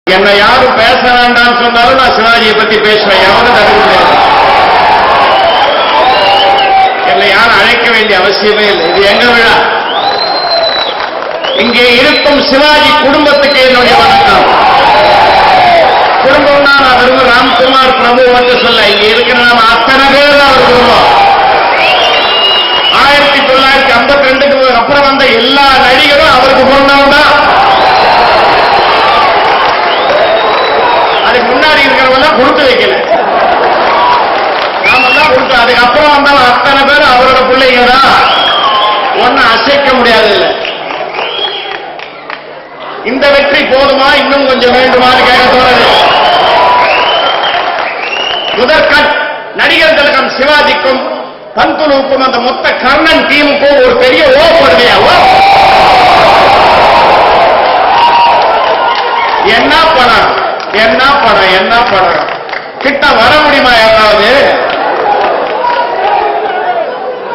என்ன யாரும் பேச வேண்டாம் சொன்னாலும் நான் சிவாஜியை பத்தி பேசுவேன். எவரும் தடுக்க முடியாது. என்னை யாரும் அழைக்க வேண்டிய அவசியமே இல்லை. இது எங்க விழா. இங்கே இருக்கும் சிவாஜி குடும்பத்துக்கு என்னுடைய வணக்கம். குடும்பம்னா நான் வெறும் ராம்குமார் பிரபு மட்டும் சொல்ல, இங்க இருக்கிற நாம அத்தனை பேர் அவர் குடும்பம். 1952க்கு அப்புறம் வந்த எல்லா நடிகரும் அவருக்கு பொருந்தவங்க தான். அதுக்கு முன்னாடி இருக்கிறவங்க கொடுத்து வைக்கல, நாம தான் கொடுத்து. அதுக்கப்புறம் வந்தவங்க அத்தனை பேர் அவரோட பிள்ளைங்க தான். ஒன்னும் அசைக்க முடியாது. இல்லை இந்த வெற்றி போதுமா, இன்னும் கொஞ்சம் வேண்டுமான்னு கேட்க தோணுது. முதற்கண் நடிகர் திலகம் சிவாஜிக்கும் பந்துலுக்கும் அந்த மொத்த கர்ணன் டீமுக்கும் ஒரு பெரிய ஓ போடுவையா. என்ன படம், என்ன படம், என்ன படம். கிட்ட வர முடியுமா யாராவது?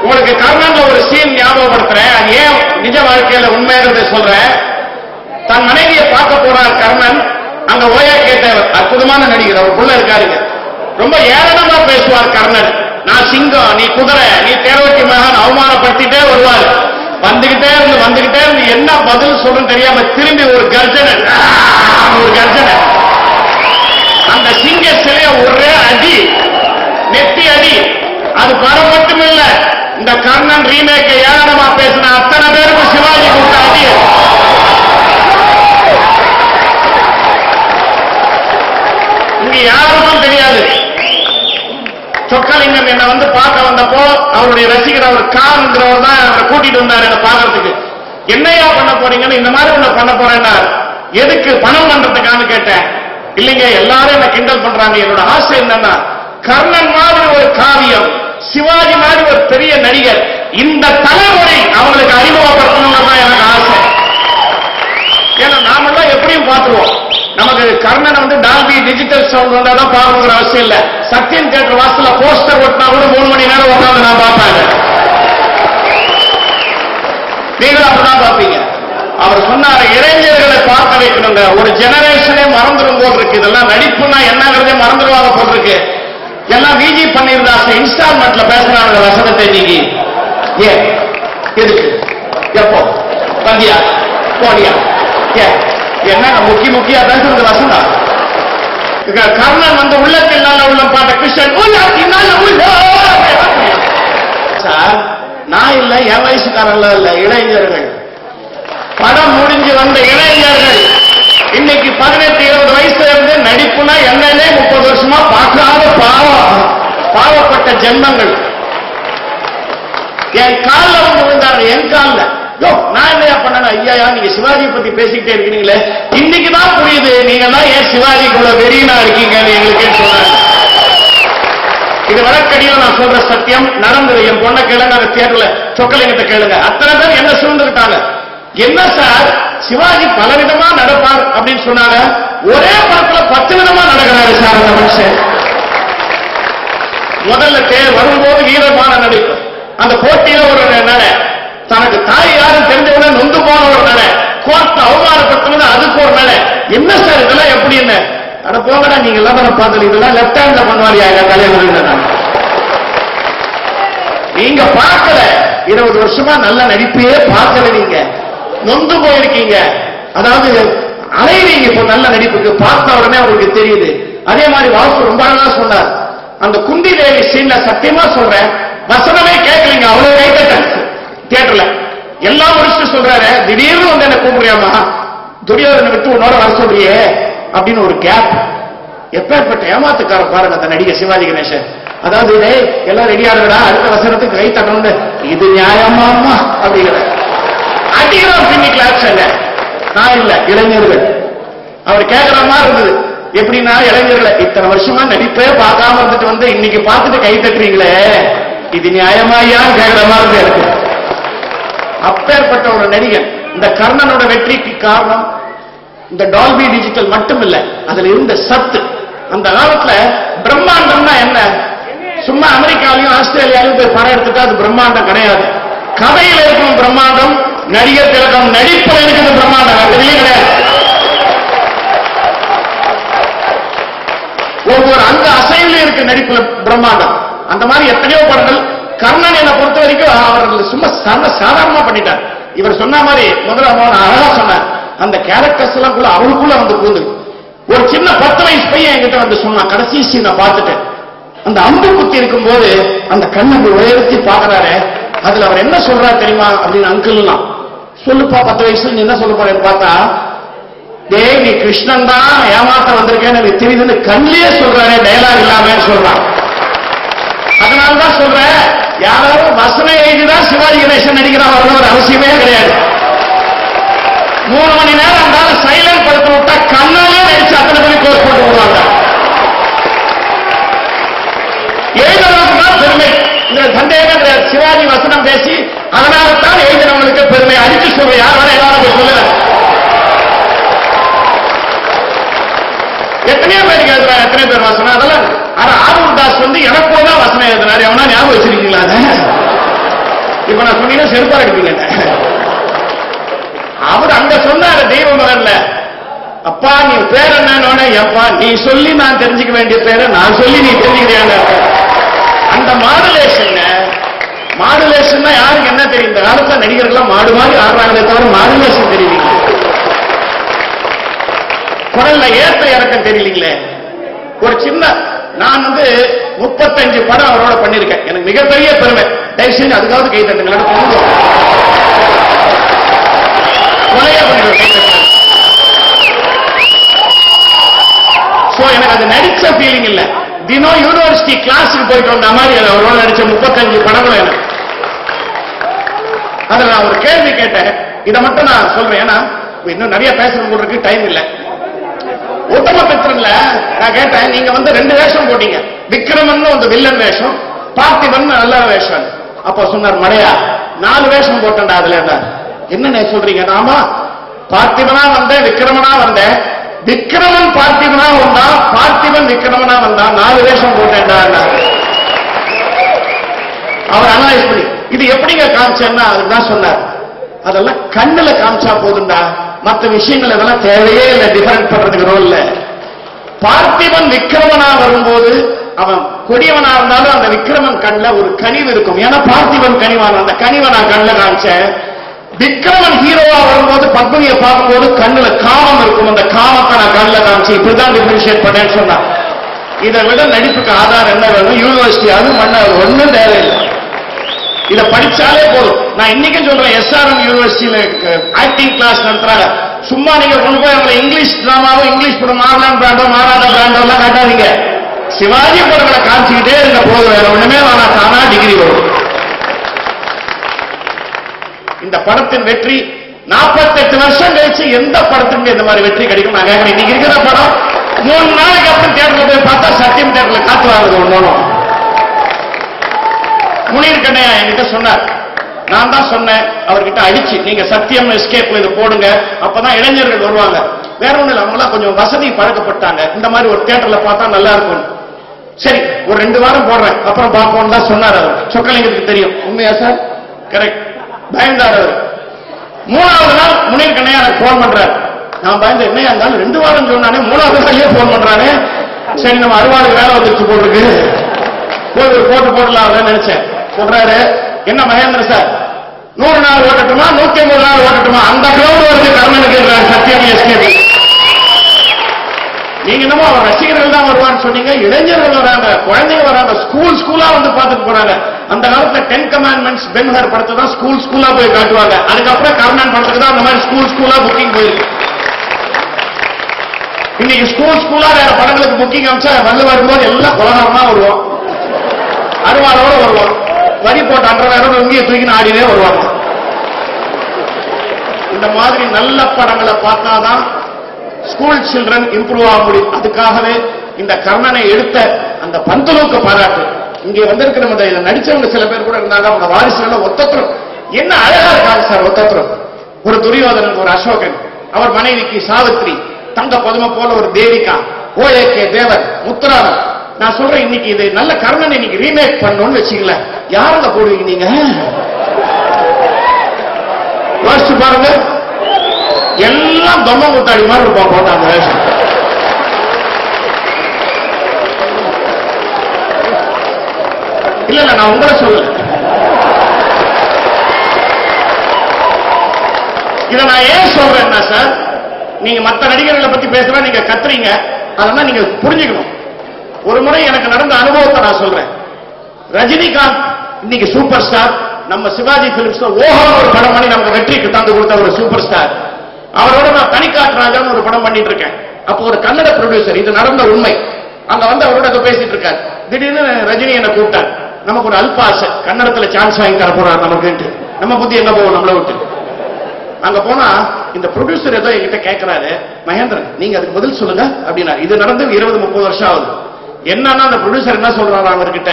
உங்களுக்கு கர்ணன் ஒரு சீன் ஞாபகப்படுத்துறேன். அது ஏன் நிஜ வாழ்க்கையில உண்மையானதை சொல்றேன். தன் மனைவியை பார்க்க போறார் கர்ணன். அங்க ஓயா கேட்டவர், அற்புதமான நடிகர், அவர் புள்ள இருக்காருங்க. ரொம்ப ஏளனமா பேசுவார் கர்ணன். நான் சிங்கம், நீ குதிரை, நீ தேரோட்டி மகன், அவமானப்படுத்திட்டே வருவார். வந்துகிட்டே இருந்து என்ன பதில் சொல்றன்னு தெரியாம திரும்பி ஒரு கர்ஜனை, ஒரு கர்ஜனை. அந்த சிங்க சிலைய ஒரே அடி, நெத்தி அடி. அது படம் மட்டும் இல்ல, இந்த கர்ணன் ரீமேக் ஏளனமா பேசின அத்தனை பேருக்கு சிவாஜி கொடுத்த அடி. இங்க யாருக்கும் தெரியாது. சொக்கலிங்கம் என்ன வந்து பார்க்க வந்தப்போ அவருடைய ரசிகர் அவர் கார்ங்கிறவர் தான் அவரை கூட்டிட்டு வந்தார் என்ன பார்க்கறதுக்கு. என்னையா பண்ண போறீங்கன்னு, இந்த மாதிரி ஒண்ணு பண்ண போறேன்னா எதுக்கு, பணம் பண்றதுக்கான்னு கேட்டேன். இல்லைங்க எல்லாரும் என்ன கிண்டல் பண்றாங்க. என்னோட ஆசை என்னன்னா, கர்ணன் மாதிரி ஒரு காவியம், சிவாஜி மாதிரி ஒரு பெரிய நடிகர் இந்த தலைமுறை அவங்களுக்கு அறிமுகப்படுத்தணும்னு தான் எனக்கு ஆசை. ஏன்னா நாமெல்லாம் எப்படியும் பார்த்துருவோம். நமக்கு கர்ணன் வந்து டால்பி டிஜிட்டல் சவுண்ட் வந்தா தான் பார்க்கணுங்கிற அவசியம் இல்ல. சத்யன் தியேட்டர் வாசல்ல போஸ்டர் ஒட்டினா கூட 3 மணி நேரம் உட்காந்து நான் பார்ப்பேன். நீங்களும் அப்படிதான் பார்ப்பீங்க. அவர் சொன்னார், இளைஞர்களை பார்க்க வைக்கணுங்க. ஒரு ஜெனரேஷனே மறந்துடும் போல் இருக்கு. இதெல்லாம் நடிப்புனா என்னங்கிறதே மறந்துடுவாங்க போல் இருக்கு. எல்லாம் விஜி பண்ணியிருந்தாச இன்ஸ்டால்மெண்ட்ல பேசுறாங்க வசனத்தை. நீங்க ஏன் எதுக்கு, எப்போ வந்தியா போடியா, என்ன முக்கிய பேசுறது வசந்தா. கர்ணன் வந்து உள்ளத்தில் நல்ல உள்ளம் பாட்ட கிருஷ்ணன் சார். நான் இல்ல, என் வயசுக்காரல்ல இல்ல, இளைஞர்கள். படம் முடிஞ்சு வந்த இளைஞர்கள் இன்னைக்கு 18-20 வயசுல இருந்து நடிப்புனா என்னன்னே 30 வருஷமா பார்க்காத பாவப்பட்ட ஜென்மங்கள் என் காலில் வந்து விழுந்தாங்க. என் காலில் நான் என்னையா பண்ண, ஐயா நீங்க சிவாஜி பத்தி பேசிக்கிட்டே இருக்கீங்களே, இன்னைக்குதான் புரியுது நீங்க தான் ஏன் சிவாஜிக்குள்ள வெறியனா இருக்கீங்கன்னு எங்களுக்கு சொன்னாங்க. இது வழக்கடியில் நான் சொல்ற சத்தியம் நடந்தது. என் பொண்ணை கேளுங்க, அதை தேர்ல சொக்கலிங்கத்தை கேளுங்க. அத்தனை பேர் என்ன சூழ்ந்துருக்காங்க. என்ன சார் சிவாஜி பலவிதமா நடப்பார் அப்படின்னு சொன்னாங்க. ஒரே படத்துல 10 விதமா நடக்கிறாரு சார் அந்த மனுஷன். முதல்ல தேர் வரும்போது வீரமான நடிப்பு, அந்த போட்டியில ஒரு நட, தனக்கு தாய் யாரும் தெரிஞ்சவன நொந்து போன ஒரு நட, கோர்ட் அவமானப்படுத்தினது அதுக்கு ஒரு நட. என்ன சார் இதெல்லாம் எப்படி, என்ன அட போங்கடா நீங்க எல்லாம் தானே பார்த்தது, இதெல்லாம் லெப்ட் ஹேண்ட்ல பண்ணுவாரியா தலைவர். நீங்க பார்க்கல, 20 வருஷமா நல்ல நடிப்பையே பார்க்கல. நீங்க நொந்து போயிருக்கீங்க. அதாவது அலைவீங்க இப்போ நல்ல நடிப்புக்கு. பார்த்த உடனே அவருக்கு தெரியுது. அதே மாதிரி வாசு ரொம்ப அழகா சொன்னார். அந்த குந்தி தேவி சீன்ல சத்தியமா சொல்றேன், வசனமே கேட்கலீங்க, அவ்வளவு கைத்தட்டேன் தியேட்டர்ல. எல்லாம் முடிச்சுட்டு சொல்றாரு, திடீர்னு வந்து என்ன கூப்பிடுறியாமா, துரியோதனை விட்டு உன்னோட வர சொல்றியே அப்படின்னு ஒரு கேப். எப்பேற்பட்ட ஏமாத்துக்கார பாருங்க அந்த நடிகர் சிவாஜி கணேசன். அதாவது எல்லாம் ரெடி ஆகுறா, அடுத்த வசனத்துக்கு கை தட்டணும்னு, இது நியாயமாமா அப்படிங்கிற அடிக்கிறோம் பின்னிக்கல ஆக்ஷன். நான் இல்ல, இளைஞர்கள். அவர் கேட்கிற மாதிரி இருந்தது. எப்படின்னா, இளைஞர்களை இத்தனை வருஷமா நடிப்பே பார்க்காம இருந்துட்டு வந்து இன்னைக்கு பார்த்துட்டு கை தட்டுறீங்களே, இது நியாயமாயான்னு கேட்கிற மாதிரி இருக்கு. அப்பேற்பட்ட ஒரு நடிகன். இந்த கர்ணனோட வெற்றிக்கு காரணம் இந்த டால்பி டிஜிட்டல் மட்டும் இல்ல, அதுல இருந்த சத்து. அந்த காலத்துல பிரம்மாண்டம்னா என்ன, சும்மா அமெரிக்காவிலும் ஆஸ்திரேலியாவிலும் போய் படம் எடுத்துட்டா அது பிரம்மாண்டம் கிடையாது. கதையில இருக்கும் பிரம்மாண்டம், நடிகர் திலகம் நடிப்பில் இருக்கிறது பிரம்மாண்டம், அதுவே கிடையாது. ஒவ்வொரு அங்க அசைவிலும் இருக்கு நடிப்புல பிரம்மாண்டம். அந்த மாதிரி எத்தனையோ படங்கள். கர்ணன் என்னை பொறுத்த வரைக்கும் அவர் சும்மா சாதாரணமா பண்ணிட்டார். இவர் சொன்ன மாதிரி முதல்ல அழகா சொன்னார். அந்த கேரக்டர்ஸ் எல்லாம் கூட அவளுக்குள்ள வந்து கூந்து. ஒரு சின்ன 10 வயசு பையன் என்கிட்ட வந்து சொன்னான், கடைசி சீனை பார்த்துட்டேன். அந்த அம்பு குத்தி இருக்கும் போது அந்த கண்ணை உயர்த்தி பாக்குறாரு. அதுல அவர் என்ன சொல்றாரு தெரியுமா அப்படின்னு அங்கிள்லாம் சொல்லுப்பா 10 வயசுல நீ என்ன சொல்ல போறேன்னு பார்த்தா, டேய் நீ கிருஷ்ணன் தான் ஏமாத்த வந்திருக்கேன்னு எனக்கு தெரியுதுன்னு கண்ணிலே சொல்றாரு, டயலாக் இல்லாம சொல்றான். அதனாலதான் சொல்றேன், யாராவது வசனம் எழுதிதான் சிவாஜி கணேசன் நடிக்கிறான் ஒரு அவசியமே கிடையாது. 3 மணி நேரம் இருந்தாலும் சைலண்ட் படுத்த விட்டா கண்ணாலே நடிச்சு அத்தனை பேர் கோர்ஸ் போட்டு விடுவாங்க. எழுதுறவங்களுக்கு தான் பெருமை, இந்த சந்தேகம் கிடையாது. சிவாஜி வசனம் பேசி அதனால்தான் எழுதினவங்களுக்கு பெருமை. அடிச்சு சொல்ற யார் வேணா எல்லாரும் சொல்லல. எத்தனையோ பேருக்கு எழுதுறாங்க, எத்தனை பேர் வசனம். அதெல்லாம் ஆரூர் தாஸ் வந்து எனக்கு தான் வசனம் எழுதுனாரு. அவனா ஞாபகம் வச்சிருக்கீங்களா? இப்ப நான் சொன்னீங்கன்னா செருப்பா எடுப்பீங்க. அவர் அங்க சொன்னாரு தெய்வ மகன்ல, அப்பா நீ பேர் என்னன்னு, அப்பா நீ சொல்லி நான் தெரிஞ்சுக்க வேண்டிய பேரை நான் சொல்லி நீ தெரிஞ்சுக்கிறியா? அந்த மாடுலேஷன் யாருக்கு என்ன தெரியும்? இந்த காலத்துல நடிகர்கள் மாடு மாதிரி ஆடுறாங்களே தவிர மாடுலேஷன் தெரியலீங்க. குரல்ல ஏற்ற இறக்கம் தெரியலீங்களே. ஒரு சின்ன நான் வந்து 35 படம் அவரோட பண்ணிருக்கேன். எனக்கு மிகப்பெரிய பெருமை. தயவு செஞ்சு அதுக்காவது கை தட்டுங்களா? கொலையா பண்ணிடுவேன். எனக்கு அது நடிச்ச ஃபீலிங் இல்ல. தினம் யூனிவர்சிட்டி கிளாஸுக்கு போயிட்டு வந்த மாதிரி அவரோட நடிச்ச 35 படங்கள் எனக்கு. அதுல நான் ஒரு கேள்வி கேட்டேன், இதை மட்டும் நான் சொல்றேன், ஏன்னா இன்னும் நிறைய பேசுறதுக்கு டைம் இல்லை. உத்தமபுத்திரன்ல நான் கேட்டேன், நீங்க வந்து 2 வேஷம் போட்டீங்க, விக்ரமன் வந்து வில்லன் வேஷம், பார்த்திபன் நல்ல வேஷம். அப்ப சொன்னார், மடையா 4 வேஷம் போட்டேன்டா அதுல. என்ன சொல்றீங்க? நாம பார்த்திபனா வந்தேன், விக்ரமனா வந்தேன், விக்ரமன் பார்த்திபனா வந்தா, பார்த்திபன் விக்ரமனா வந்தா, 4 வேஷம் போட்டேன்டா. அவர் அனலைஸ் பண்ணி இது எப்படிங்க காமிச்சேன்னா அதுதான் சொன்னார், அதெல்லாம் கண்ணுல காமிச்சா போதுண்டா, மற்ற விஷயங்கள் இதெல்லாம் தேவையே இல்லை டிஃபரெண்ட் பண்றதுக்கு ரோல்ல. பார்த்திபன் விக்ரமனா வரும்போது அவன் கொடியவனா இருந்தாலும் அந்த விக்ரமன் கண்ணுல ஒரு கனிவு இருக்கும். ஏன்னா பார்த்திபன் கனிவான, அந்த கனிவை நான் கண்ணுல காமிச்சேன். விக்ரமன் ஹீரோவா வரும்போது பத்மினியை பார்க்கும்போது கண்ணுல காமம் இருக்கும், அந்த காமத்தை நான் கண்ணுல காமிச்சு இப்படிதான் டிஃபரன்ஷியேட் பண்ணேன்னு சொன்னான். இதை விட நடிப்புக்கு ஆதாரம் என்ன வேணும்? யூனிவர்சிட்டி அது மண்ண ஒன்னும் தேவையில்லை, இதை படிச்சாலே போதும். நான் இன்னைக்கும் சொல்றேன், எஸ்ஆர்எம் யூனிவர்சிட்டியில ஆக்டிங் கிளாஸ் நடத்துறாங்க. சும்மா நீங்க கொண்டு போய் அவங்க இங்கிலீஷ் டிராமாவும் இங்கிலீஷ் படம் மாறலாம் பிராண்டோ மாறாத பிராண்டோ எல்லாம் காட்டாதீங்க. சிவாஜி படங்களை காமிச்சுக்கிட்டே இருந்த போதும், வேற ஒண்ணுமே வேணா, தானா டிகிரி வரும். இந்த படத்தின் வெற்றி 48 வருஷம் கழிச்சு எந்த படத்துக்கு இந்த மாதிரி வெற்றி கிடைக்கும்? நான் கேட்கிறேன். இன்னைக்கு இருக்கிற படம் 3 நாளைக்கு அப்புறம் தியேட்டர்ல போய் பார்த்தா சத்தியம் தியேட்டர்ல காத்து வாங்குது ஒண்ணு. முனீர் கண்ணையா என்கிட்ட சொன்னார், நான் தான் சொன்னேன் அவர்கிட்ட அடிச்சு, நீங்க சத்தியம் எஸ்கேப் இது போடுங்க, அப்பதான் இளைஞர்கள் வருவாங்க. வேற ஒண்ணு இல்லை, அவங்களாம் கொஞ்சம் வசதி பழக்கப்பட்டாங்க, இந்த மாதிரி ஒரு தியேட்டர்ல பார்த்தா நல்லா இருக்கும். சரி ஒரு 2 வாரம் போடுறேன், அப்புறம் பார்ப்போம் தான் சொன்னார். அவர் சொக்கலிங்கத்துக்கு தெரியும். உண்மையா சார்? கரெக்ட். பயந்தார் அவர். 3வது நாள் முனீர் கண்ணையா எனக்கு போன் பண்றாரு. நான் பயந்து, என்னையா இருந்தாலும் 2 வாரம் சொன்னானே 3வது நாளே போன் பண்றானே, சரி நம்ம அறுவாடு வேலை வந்துருச்சு போட்டுருக்கு, போட்டு போடலாம் நினைச்சேன். சொல்றாரு, என்ன மகேந்திர சார் 100 நாள் ஓட்டட்டுமா 150 நாள் ஓட்டட்டுமா? அந்த கிரௌண்ட் வருது கர்ணனுக்கு. சத்தியம் எஸ்கேப். நீங்க என்னமோ அவர் ரசிகர்கள் தான் வருவான்னு சொன்னீங்க, இளைஞர்கள் வராங்க, குழந்தைங்க வராங்க, ஸ்கூலா வந்து பார்த்துட்டு போறாங்க. அந்த காலத்துல 10 கமாண்ட்மெண்ட்ஸ் பென்ஹர் படத்தை தான் ஸ்கூலா போய் காட்டுவாங்க. அதுக்கப்புறம் கர்ணன் படத்துக்கு தான் அந்த மாதிரி ஸ்கூலா புக்கிங் போயிருக்கு. இன்னைக்கு ஸ்கூலா வேற படங்களுக்கு புக்கிங் அமைச்சா வந்து வரும்போது எல்லாம் கொலகாரமா வருவோம், அருவாளோட வருவோம், வரி போட்ட அன்றவேரோட இங்கேயே தூக்கின்னு ஆடினே வருவாங்க. இந்த மாதிரி நல்ல படங்களை பார்த்தாதான் ஸ்கூல் சில்ட்ரன் இம்ப்ரூவ் ஆக முடியும். அதுக்காகவே இந்த கர்ணனை எடுத்த அந்த பந்துலுக்கு பாராட்டு. இங்கே வந்திருக்கிற இதை நடிச்சவங்க சில பேர் கூட இருந்தாங்க, அவங்க வாரிசுகள் ஒத்தத்திரம் என்ன அழகா இருக்காங்க சார். ஒத்தத்திரம் ஒரு துரியோதனன், ஒரு அசோகன், அவர் மனைவிக்கு சாவித்ரி, தங்க பதுமை போல ஒரு தேவிகா, ஓஏகே தேவர், முத்துராமன். நான் சொல்றேன், இன்னைக்கு இது நல்ல கர்ணனை இன்னைக்கு ரீமேக் பண்ணணும்னு வச்சுக்கல, யாருங்க போடுவீங்க நீங்க? யோசிச்சு பாருங்க, எல்லாம் தொம்ம முத்தாடி மாதிரி இருப்பான் போட்டாங்க. இல்ல நான் உங்களை சொல்லல. இதை நான் ஏன் சொல்றேன்னா சார், நீங்க மற்ற நடிகர்களை பத்தி பேசுறா நீங்க கத்துறீங்க, அதெல்லாம் நீங்க புரிஞ்சுக்கணும். ஒரு முறை எனக்கு நடந்த அனுபவத்தை நான் சொல்றேன். ரஜினிகாந்த் இன்னைக்கு சூப்பர் ஸ்டார். நம்ம சிவாஜி பிலிம்ஸ்ல ஓஹோன்னு ஒரு படம் பண்ணி நமக்கு வெற்றிக்கு தந்து கொடுத்த ஒரு சூப்பர் ஸ்டார். அவரோட நான் தனிக்காட்டு ராஜான்னு ஒரு படம் பண்ணிட்டு இருக்கேன். அப்போ ஒரு கன்னட ப்ரொடியூசர், இது நடந்த உண்மை, அங்க வந்து அவரோட பேசிட்டு இருக்காரு. திடீர்னு ரஜினி என்ன கூப்பிட்டார். நமக்கு ஒரு அல்ப ஆசை, கன்னடத்துல சான்ஸ் வாங்கி தர போறாரு நமக்கு. நம்ம புத்தி எங்க போவோம் நம்மளை விட்டு. அங்க போனா இந்த ப்ரொடியூசர் ஏதோ என்கிட்ட கேட்கிறாரு, மகேந்திரன் நீங்க அதுக்கு பதில் சொல்லுங்க அப்படின்னா. இது நடந்து 20-30 வருஷம் ஆகுது. என்னன்னா அந்த ப்ரொடியூசர் என்ன சொல்றாரு அவர்கிட்ட,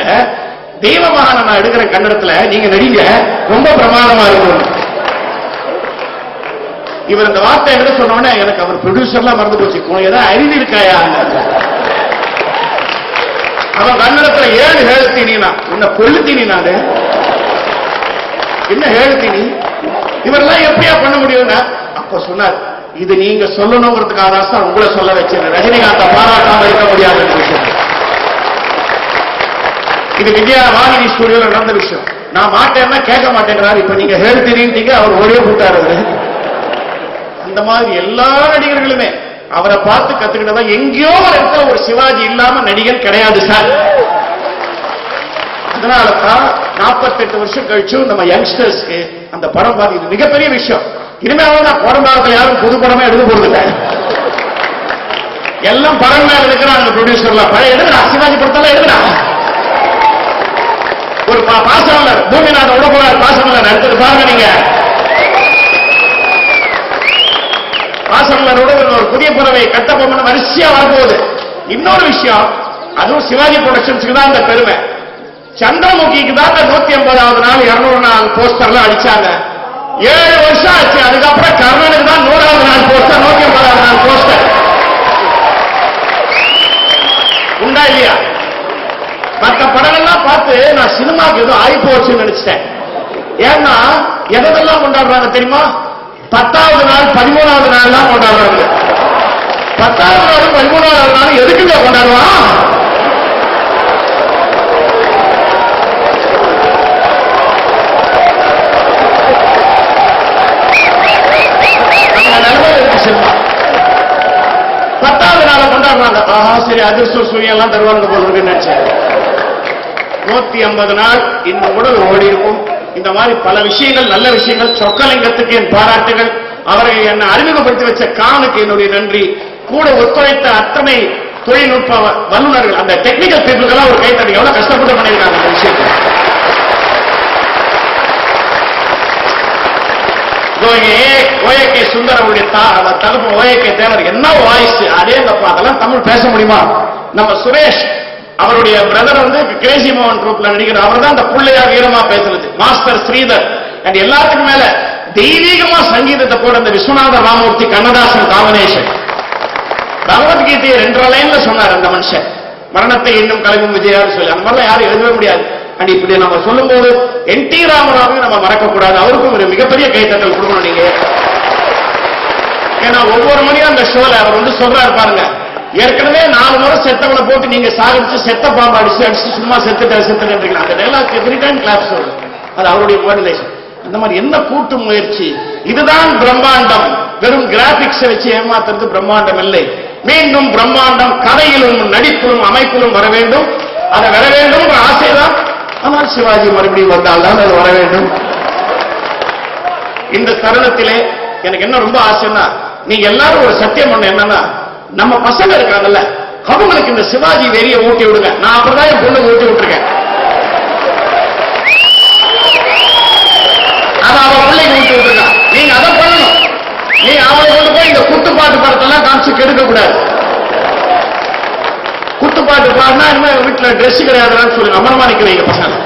தெய்வமகான நான் எடுக்கிற கன்னடத்துல நீங்க நடிங்க, ரொம்ப பிரமாதமா இருக்கும். இவர் இந்த வார்த்தை என்கிட்ட சொன்னோடனே எனக்கு அவர் ப்ரொடியூசர்லாம் மறந்து போச்சு. ஏதாவது அறிவு இருக்காயா? அவன் கன்னடத்துல 7 ஹேழ்த்தினா உன்னை கொள்ளுத்தீனி, நானு என்ன ஹேழ்த்தினி, இவரெல்லாம் எப்படியா பண்ண முடியும்னா அப்ப சொன்னார், இது நீங்க சொல்லணுங்கிறதுக்காக தான் உங்களை சொல்ல வச்சேன். ரஜினிகாந்த பாராட்டாம இருக்க முடியாத விஷயம். இது விஜயா வாகினி ஸ்டுடியோல நடந்த விஷயம். நான் மாட்டேன்னா கேட்க மாட்டேங்கிறாரு. இப்ப நீங்க ஹேழ்த்தினீங்க, அவர் ஒரே போட்டாரு. அந்த மாதிரி எல்லா நடிகர்களுமே அவரை பார்த்து கத்துக்கிட்டதா. எங்கேயோ ஒரு இடத்துல ஒரு சிவாஜி இல்லாம நடிகர் கிடையாது சார். அதனாலதான் 48 வருஷம் கழிச்சு நம்ம யங்ஸ்டர்ஸ்க்கு அந்த படம் பார்த்து இது மிகப்பெரிய விஷயம். இனிமேல் நான் குழந்தை யாரும் புது படமே எடுக்க போறது எல்லாம் படம் மேல இருக்கிறாங்க ப்ரொடியூசர்லாம். பழைய எடுக்கிறா, சிவாஜி படத்தெல்லாம் எடுக்கிறா. ஒரு பாசமலர் பூமிநாதன் விட போறாரு, பாசமலர் எடுத்துட்டு பாருங்க நீங்க. பாசமலரோட ஒரு புதிய பறவை கட்டபொம்மன் வரிசையா வரப்போகுது. இன்னொரு விஷயம், அதுவும் சிவாஜி புரொடக்ஷன்ஸுக்கு தான் அந்த பெருமை. சந்திரமுகிக்கு தான் 150வது நாள் 200 நாள் போஸ்டர்லாம் அடிச்சாங்க. 7 வருஷம் ஆச்சு. அதுக்கப்புறம் கர்ணனுக்கு தான் 100வது நாள் போஸ்டர், 150வது நாள் போஸ்டர். உண்டா இல்லையா? மற்ற படங்கள்லாம் பார்த்து நான் சினிமாவுக்கு ஏதோ ஆகி போச்சுன்னு நினைச்சிட்டேன். ஏன்னா எதெல்லாம் கொண்டாடுறாங்க தெரியுமா? 10வது நாள் 13வது நாள் தான் கொண்டாடுறாங்க. 10வது நாள் 13வது நாள் எதுக்குங்க கொண்டாடுவான்? சினிமா 10வது நாளை கொண்டாடுறாங்க. சரி அதிர்ஷ்ட சூரியன் எல்லாம் தருவாங்க போல இருக்குன்னு நினைச்சேன். 150 நாள் இன்னும் கூட ஓடி இருக்கும். இந்த மாதிரி பல விஷயங்கள், நல்ல விஷயங்கள். சொக்கலிங்கத்துக்கு என் பாராட்டுகள். அவரை என்னை அறிமுகப்படுத்தி வச்ச கானுக்கு என்னுடைய நன்றி. கூட ஒத்துழைத்த அத்தனை தொழில்நுட்ப வல்லுநர்கள், அந்த டெக்னிக்கல் பீப்புளுக்கெல்லாம் ஒரு கைத்தடி. எவ்வளவு கஷ்டப்பட்டு பண்ணியிருக்காங்க அந்த விஷயத்தை. ஓஏகே சுந்தரவுடைய தகப்பு ஓஏகே தேவர் என்ன வாய்ஸ், அதே அதெல்லாம் தமிழ் பேச முடியுமா? நம்ம சுரேஷ் அவருடைய பிரதர் வந்து கிரேசி மோகன் ட்ரூப்ல நடிக்கிற அவர் தான் அந்த புள்ளையா வீரமா பேசுறது. மாஸ்டர் ஸ்ரீதர் அண்ட் எல்லாத்துக்கும் மேல தெய்வீகமா சங்கீதத்தை போட அந்த விஸ்வநாத ராமூர்த்தி கண்ணதாசன் காம்பினேஷன். பகவத்கீதையை 2 லைன்ல சொன்னார் அந்த மனுஷன். மரணத்தை இன்னும் கலங்கும் விஜயான்னு சொல்லி அந்த மாதிரிலாம் யாரும் எழுதவே முடியாது. அண்ட் இப்படி நம்ம சொல்லும் போது NT ராமராவையும் நம்ம மறக்க கூடாது. அவருக்கும் ஒரு மிகப்பெரிய கைத்தட்டல் கொடுக்கணும் நீங்க. ஏன்னா ஒவ்வொரு மணியும் அந்த ஷோல அவர் வந்து சொல்றாரு பாருங்க, ஏற்கனவே 4 முறை செத்தவனை போட்டு நீங்க சாகடிச்சு செத்த பாம்பு அடிச்சு சும்மா செத்துட்டீங்களா, அந்த டைலாக் எவ்ரி டைம் கிளாப்ஸ் வருது. அது அவருடைய மாடுலேஷன். அந்த மாதிரி என்ன கூட்டு முயற்சி. இதுதான் பிரம்மாண்டம். வெறும் கிராபிக்ஸ் வச்சு ஏமாத்துறது பிரம்மாண்டம் இல்லை. மீண்டும் பிரம்மாண்டம் கதையிலும் நடிப்பிலும் அமைப்பிலும் வர வேண்டும். அதை வர வேண்டும் என்ற ஆசைதான். ஆனால் சிவாஜி மறுபடியும் வந்தால்தான் அது வர வேண்டும். இந்த தருணத்திலே எனக்கு என்ன ரொம்ப ஆசைன்னா, நீங்க எல்லாரும் ஒரு சத்தியம் பண்ண என்னன்னா, நம்ம பசங்க இருக்காங்கல்ல, அவங்களுக்கு இந்த சிவாஜி வெறிய ஊட்டி விடுங்க. நான் அப்படிதான் என் பொண்ணு ஊட்டி விட்டுருக்கேன். அதை அவ பிள்ளைங்க ஊட்டி விட்டுருக்கா. நீங்க அதை பண்ணணும். நீங்க அவளை கொண்டு போய் இந்த குத்துப்பாட்டு படத்தெல்லாம் காமிச்சு கெடுக்க கூடாது. குத்துப்பாட்டு பாடினா இனிமே வீட்டுல ட்ரெஸ் கிடையாதுன்னு சொல்லி அமரமா நிக்கிறீங்க பசங்க.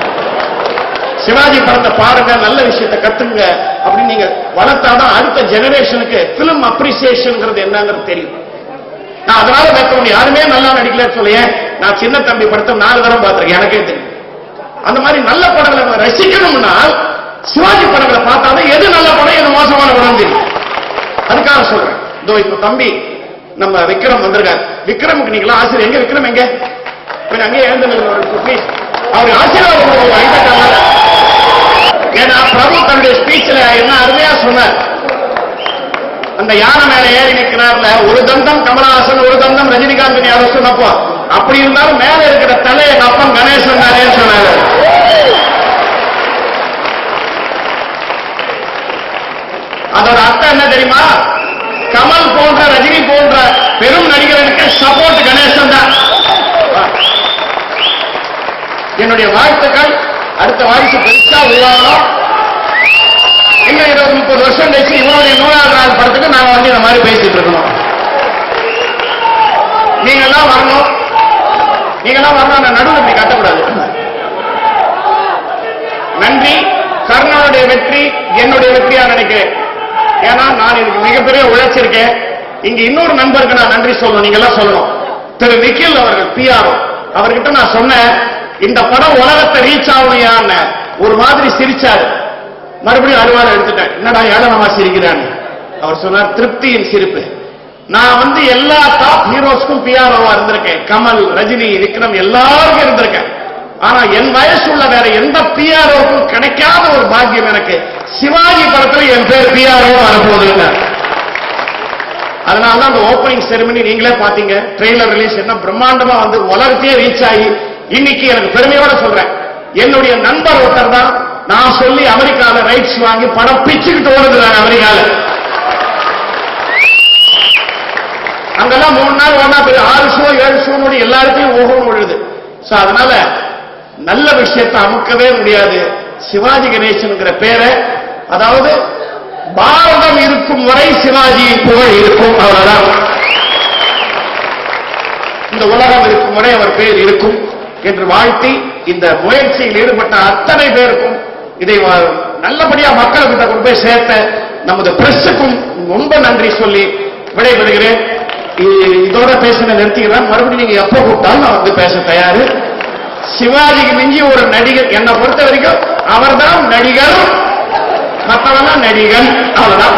சிவாஜி படத்தை பாருங்க, நல்ல விஷயத்தை கத்துங்க அப்படின்னு நீங்க வளர்த்தாதான் அடுத்த ஜெனரேஷனுக்கு பிலிம் அப்ரிசியேஷன் என்னங்கிறது தெரியும். நான் அதனால மேற்கொண்டு யாருமே நல்லா நடிக்கலன்னு சொல்லிய, நான் சின்ன தம்பி படத்தை 4 தடவை பார்த்திருக்கேன், எனக்கே தெரியும். அந்த மாதிரி நல்ல படங்களை ரசிக்கணும்னா சிவாஜி படங்களை பார்த்தாதான் எது நல்ல படம் எது மோசமான படம் தெரியும். அதுக்காக சொல்றேன். இதோ இப்ப தம்பி நம்ம விக்ரம் வந்திருக்காரு. விக்ரமுக்கு நீங்களா ஆசிரியர் எங்க? விக்ரம் எங்க? அங்கே எழுந்து ப்ளீஸ். அவருக்கு ஆசீர்வாதம் கொடுக்கணும். ஏன்னா பிரபு தன்னுடைய ஸ்பீச்ல என்ன அருமையா சொன்னார். அந்த யானை மேல ஏறி நிற்கிறார்ல, ஒரு தந்தம் கமலஹாசன் ஒரு தந்தம் ரஜினிகாந்த் யாரோ சொன்னப்போ, அப்படி இருந்தாலும் மேல இருக்கிற தலை எங்க அப்பன் கணேசன் தானே சொன்னாரு. அதோட அர்த்தம் என்ன தெரியுமா? கமல் போன்ற ரஜினி போன்ற பெரும் நடிகர்களுக்கு சப்போர்ட் கணேசன் தான். என்னுடைய வாழ்த்துக்கள். அடுத்த வாரிசு பெருசா உருவாகணும். இன்னும் 20-30 வருஷம் கழிச்சு இவனுடைய 100வது நாள் படத்துக்கு நாங்க வந்து இந்த மாதிரி பேசிட்டு இருக்கணும். நீங்கெல்லாம் வரணும். நீங்கெல்லாம் வரணும். நடுவில் இப்படி கட்டக்கூடாது. நன்றி. கர்ணனுடைய வெற்றி என்னுடைய வெற்றியா நினைக்கிறேன். ஏன்னா நான் இதுக்கு மிகப்பெரிய உழைச்சிருக்கேன். இங்க இன்னொரு நண்பருக்கு நான் நன்றி சொல்லணும். நீங்க எல்லாம் சொல்லணும். திரு நிக்கில் அவர்கள் பிஆர்ஓ அவர்கிட்ட நான் சொன்னேன், இந்த படம் உலகத்தை ரீச் ஆகலையான்னு. ஒரு மாதிரி சிரிச்சாரு. மறுபடியும் அறுவாலை எடுத்துட்டேன். என்னடா ஏளனமா சிரிக்கிறான்னு. அவர் சொன்னார், திருப்தியின் சிரிப்பு. நான் வந்து எல்லா டாப் ஹீரோஸ்க்கும் பிஆர்ஓவா இருந்திருக்கேன். கமல், ரஜினி, விக்ரம் எல்லாருக்கும் இருந்திருக்கேன். ஆனா என் வயசு உள்ள வேற எந்த பிஆர்ஓக்கும் கிடைக்காத ஒரு பாக்கியம் எனக்கு சிவாஜி படத்துல என் பேர் பிஆர்ஓ வரப்போகுதுங்க. அதனாலதான் அந்த ஓப்பனிங் செரிமனி நீங்களே பாத்தீங்க. ட்ரெய்லர் ரிலீஸ் என்ன பிரம்மாண்டமா வந்து உலகத்தையே ரீச் ஆகி இன்னைக்கு எனக்கு பெருமையோட சொல்றேன், என்னுடைய நண்பர் ஒருத்தர் தான் நான் சொல்லி அமெரிக்கால ரைட்ஸ் வாங்கி படம் பிச்சுக்கிட்டு ஓடுறாங்க. அமெரிக்கால அங்கெல்லாம் 3 நாள் ஒன்னா போய் 6 ஷோ 7 ஷோ எல்லாருக்கும் ஓகணும் விழுது. அதனால நல்ல விஷயத்தை அமுக்கவே முடியாது. சிவாஜி கணேசன்ங்கிற பேரை, அதாவது பாரதம் இருக்கும் வரை சிவாஜி புகழ் இருக்கும். அவ்வளவுதான். இந்த உலகம் இருக்கும் வரை அவர் பேர் இருக்கும் என்று வாழ்த்தி, இந்த முயற்சியில் ஈடுபட்ட அத்தனை பேருக்கும், இதை நல்லபடியா மக்கள்கிட்ட கொண்டு போய் சேர்த்த நமது பிரஸுக்கும் ரொம்ப நன்றி சொல்லி விடைபெறுகிறேன். இதோட பேசின நிறுத்திக்கிறேன். மறுபடியும் நீங்க எப்ப கூப்பிட்டாலும் நான் வந்து பேச தயாரு. சிவாஜிக்கு மிஞ்சி ஒரு நடிகர் என்னை பொறுத்த வரைக்கும் அவர்தான் நடிகர், மற்றவெல்லாம் நடிகன். அவ்வளவுதான்.